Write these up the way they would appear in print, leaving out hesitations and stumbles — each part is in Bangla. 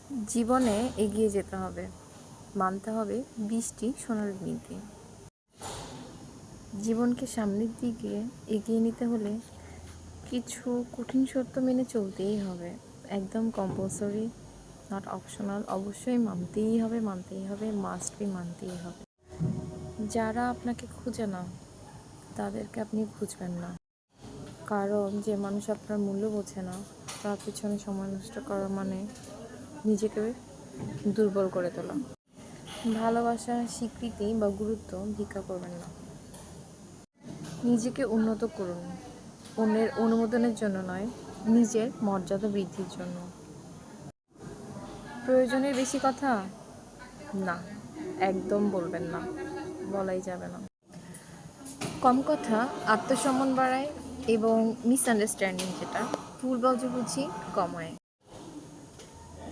জীবনে এগিয়ে যেতে হবে, মানতে হবে 20টি সোনার নীতি। জীবনকে সামনের দিকে এগিয়ে নিতে হলে কিছু কঠিন সত্য মেনে চলতেই হবে, একদম কম্পালসরি, নট অপশনাল। অবশ্যই মানতেই হবে, মাস্ট বি মানতেই হবে। যারা আপনাকে খুঁজে না তাদেরকে আপনি খুঁজবেন না, কারণ যে মানুষ আপনার মূল্য বোঝে না তার পিছনে সময় নষ্ট করা মানে নিজেকে দুর্বল করে তোলা। ভালোবাসা, স্বীকৃতি বা গুরুত্ব ভিক্ষা করবেন না। নিজেকে উন্নত করুন, অন্যের অনুমোদনের জন্য নয়, নিজের মর্যাদা বৃদ্ধির জন্য। প্রয়োজনের বেশি কথা না, একদম বলবেন না, বলাই যাবে না। কম কথা আত্মসম্মান বাড়ায় এবং মিসআন্ডারস্ট্যান্ডিং, যেটা ভুল বোঝাবুঝি কমায়।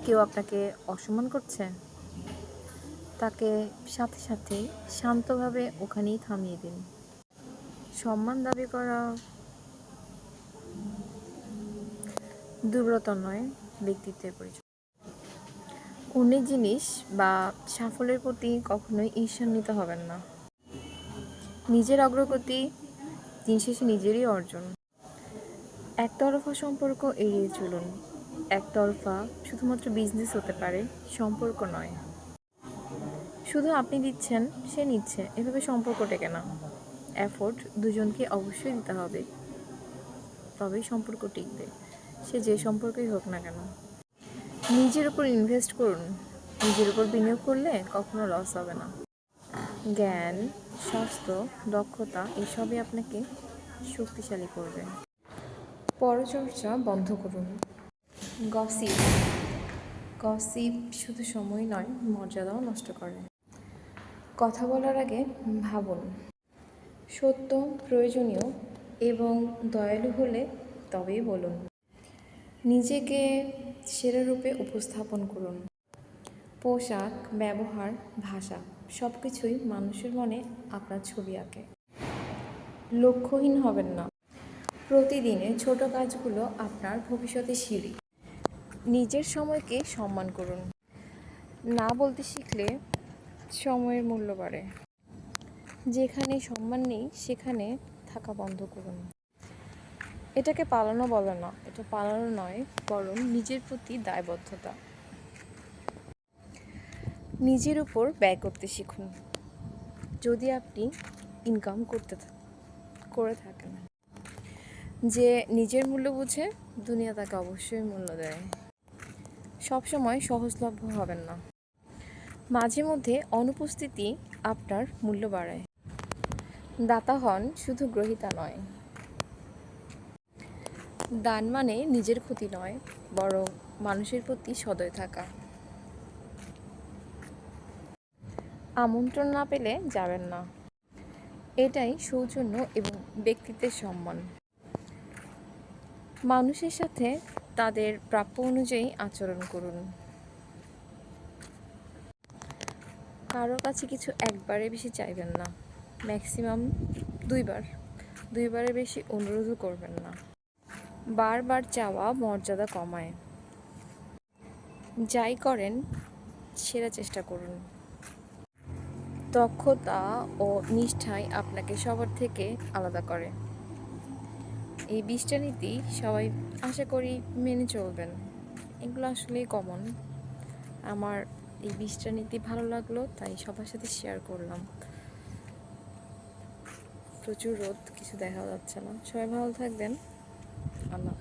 কেউ আপনাকে অসম্মান করছে, তাকে সাথে সাথে শান্তভাবে ওখানেই থামিয়ে দিন। সম্মান দাবি করা দুর্বলতা নয়, ব্যক্তিত্বের পরিচয়। অন্যের জিনিস বা সাফল্যের প্রতি কখনোই ঈর্ষান্বিত হবেন না। নিজের অগ্রগতি দিন শেষে নিজেরই অর্জন। একতরফা সম্পর্ক এড়িয়ে চলুন। একতরফা শুধুমাত্র বিজনেস হতে পারে, সম্পর্ক নয়। শুধু আপনি দিচ্ছেন, সে নিচ্ছে, এভাবে সম্পর্ক টেকে না। এফোর্ট দুজনকে অবশ্যই দিতে হবে, তবেই সম্পর্ক টিকবে, সে যে সম্পর্কই হোক না কেন। নিজের উপর ইনভেস্ট করুন, নিজের উপর বিনিয়োগ করলে কখনো লস হবে না। জ্ঞান, স্বাস্থ্য, দক্ষতা এসবই আপনাকে শক্তিশালী করবে। পরচর্চা বন্ধ করুন। গসিপ গসিপ শুধু সময় নয়, মর্যাদাও নষ্ট করে। কথা বলার আগে ভাবুন। সত্য, প্রয়োজনীয় এবং দয়ালু হলে তবেই বলুন। নিজেকে সেরা রূপে উপস্থাপন করুন। পোশাক, ব্যবহার, ভাষা সব কিছুই মানুষের মনে আপনার ছবি আঁকে। লক্ষ্যহীন হবেন না, প্রতিদিনের ছোট কাজগুলো আপনার ভবিষ্যতের সিঁড়ি। নিজের সময়কে সম্মান করুন। না বলতে শিখলে সময়ের মূল্য বাড়ে। যেখানে সম্মান নেই সেখানে থাকা বন্ধ করুন। এটাকে পালানো বলে না, এটা পালানো নয়, বরং নিজের প্রতি দায়বদ্ধতা। নিজের উপর ব্যয় করতে শিখুন। যদি আপনি ইনকাম করে থাকেন, যে নিজের মূল্য বুঝে, দুনিয়া তাকে অবশ্যই মূল্য দেয়। সবসময় সহজলভ্য হবেন না, মাঝে মধ্যে অনুপস্থিতি আপনার মূল্য বাড়ায়। দাতা হন, শুধু গ্রহীতা নয়। দান মানে নিজের ক্ষতি নয়, বরং মানুষের প্রতি সদয় থাকা। আমন্ত্রণ না পেলে যাবেন না, এটাই সৌজন্য এবং ব্যক্তিত্বের সম্মান। মানুষের সাথে তাদের প্রাপ্য অনুযায়ী আচরণ করুন। কারো কাছে কিছু একবারের বেশি চাইবেন না, ম্যাক্সিমাম দুইবারের বেশি অনুরোধও করবেন না। বারবার চাওয়া মর্যাদা কমায়। যাই করেন সেরা চেষ্টা করুন। দক্ষতা ও নিষ্ঠাই আপনাকে সবার থেকে আলাদা করে। এই 20টা নীতি সবাই আশা করি মেনে চলবেন। এগুলো আসলেই কমন। আমার এই 20টা নীতি ভালো লাগলো, তাই সবার সাথে শেয়ার করলাম। প্রচুর রোদ, কিছু দেখা যাচ্ছে না। সবাই ভালো থাকবেন। আল্লাহ।